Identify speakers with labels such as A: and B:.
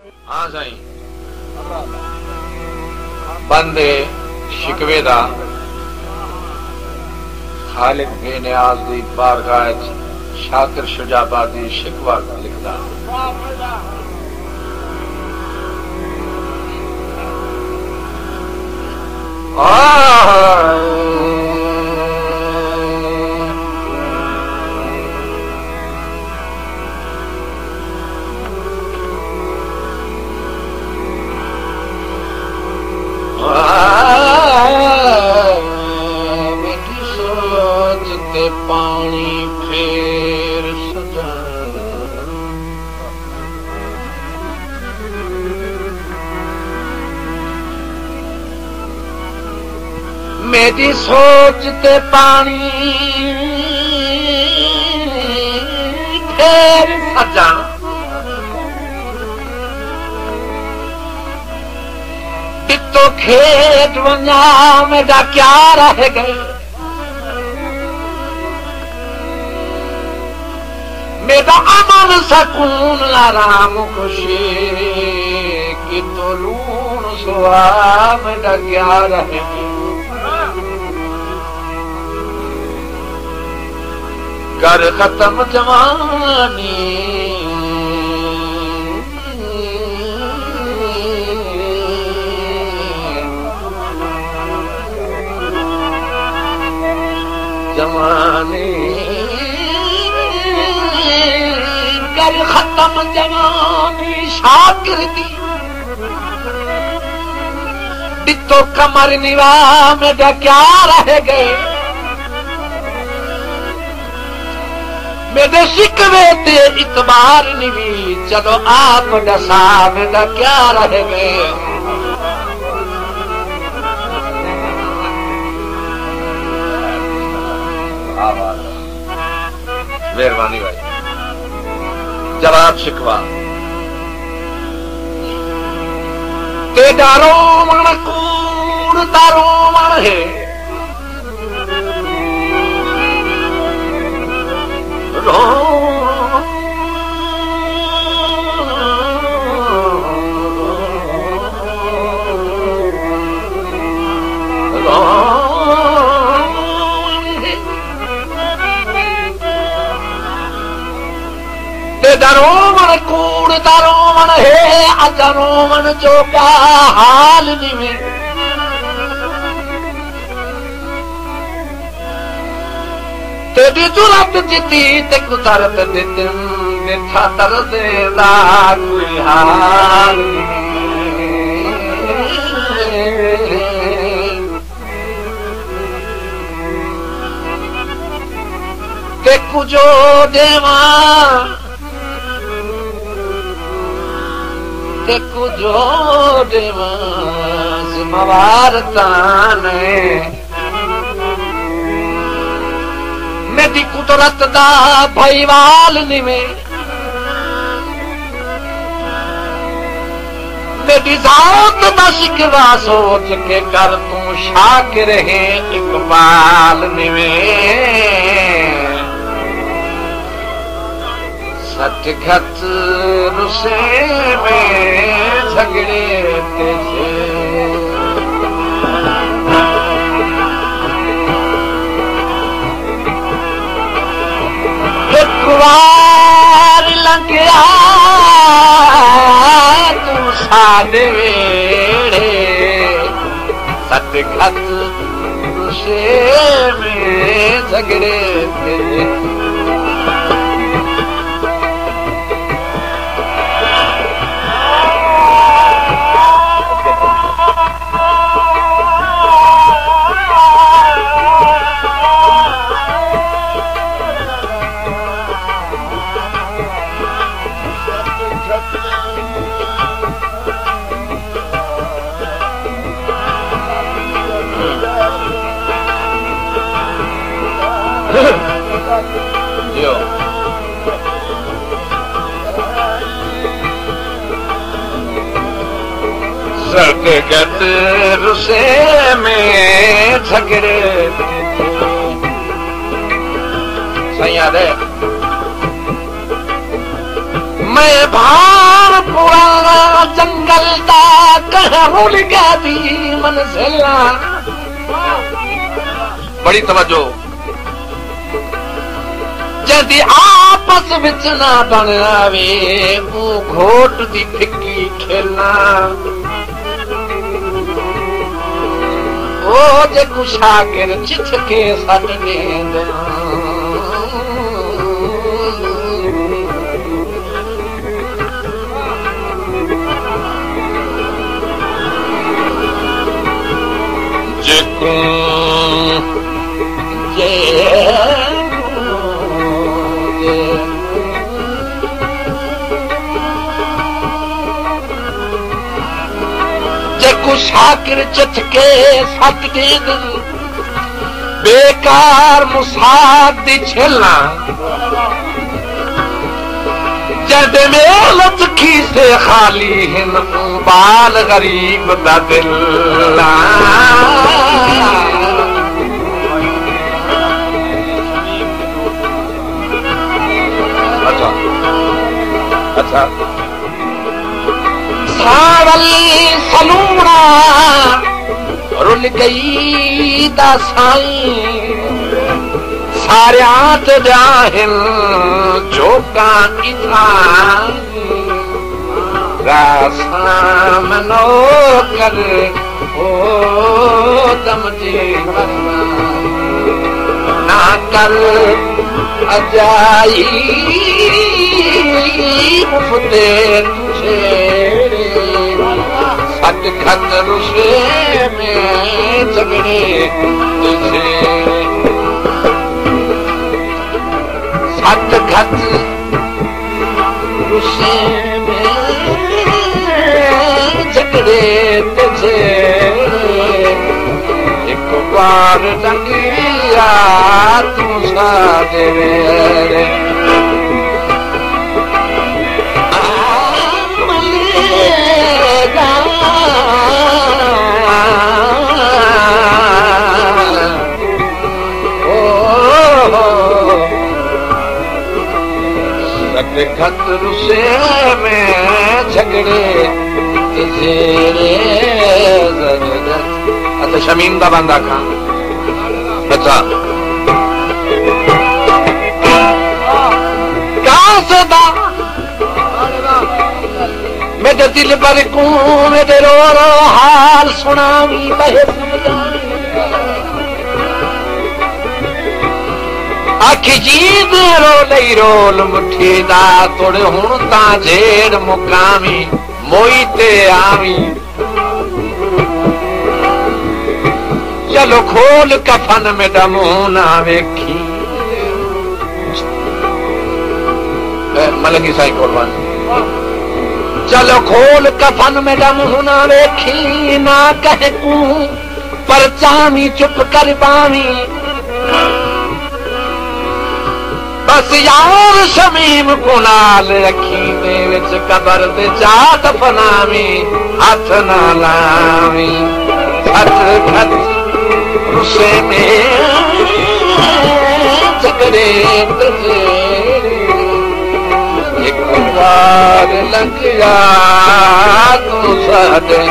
A: हाँ साईं, बंदे शिकवे दा खालिक बेनियाज दी बारगाह शाकिर शुजाबादी शिकवा लिखदा। मेरी सोच ते पानी फेर सजा, मेरी सोच ते पानी फेर सजा, तो खेत वञा मेरा क्या रह गए, मेरा अमन सकून आराम खुशी कि तो लूण सुहा मेरा क्या रह गए। कर खत्म जवानी जवानी, कर खत्म जवानी शाकिर दी, दितो कमर निवा मेरा क्या रह गए, मेरे शिकवे ते इतबार निवी चलो आप दसा मेरा क्या रह गए। मेहरबानी भाई। जवाब शिकवा ते डारो मन कूड़ तारो मन है, डरो मन कूड़ तारो मन है अजरो मन जो का हाल निवे, तेरी जुरत जिती ते कुदरत दिन मिठा तर देदा कोई हाल ते कुजो देवा ते कुजो देवा जिम्मेवार ताने, मेरी कुदरत दा भाईवाल निवे, मेरी जात दा शिकवा सोच के कर तू शाकिर है इकबाल निवे, सच घट रुसे में झगड़े तेजे, एक बार लंघिया तू साडे वेड़े, सच घट रुसे में झगड़े तेजे। सदगत रुसे में झगड़े सही याद है। मैं भार पुराना मुलगा दी मंजिला बड़ी तवज्जो जदी आपस विच ना बन आवे वो घोट दी फिक्की खेलना ओ जे कुशाकिर चिथ के सट गेंद जेको शाकिर चिथ के सट गेंद बेकार मुसाद दी छेलना जद मेलत खीसे खाली हिन बाल गरीब दा दिल अच्छा सावल सलूना रुल गई दा साईं सारियां ते जाहिल जोका इथा रासा मनो कर ओ दम जी ना कर अजाई मुफ्ते तुझे सट खत रुसे में झगड़े तुझे सट खत रुसे में झगड़े तुझे एक बार लंगिया तू सादे खत रुसे में झगड़े अच्छा शमीम का बंदा खां अच्छा कहाँ से था मेरे दिल पर को मेरे रो रो हाल सुनावी बहे आखी जीद रोल रोल मुठी दा तोड़ हुण ता झेड़ मुकामी मोई ते आवी चलो खोल कफन में दमू ना वेखी मलंगी साईं कोलवान चलो खोल कफन में दमू ना वेखी ना कह कू पर चामी चुप कर पावी बस यार शमीम को नाल रखी दे विच कबर ते जा दफनावी हथ ना लावी सच खत रुसे में झगड़े तुझे एक बार लंघ जा तू साडे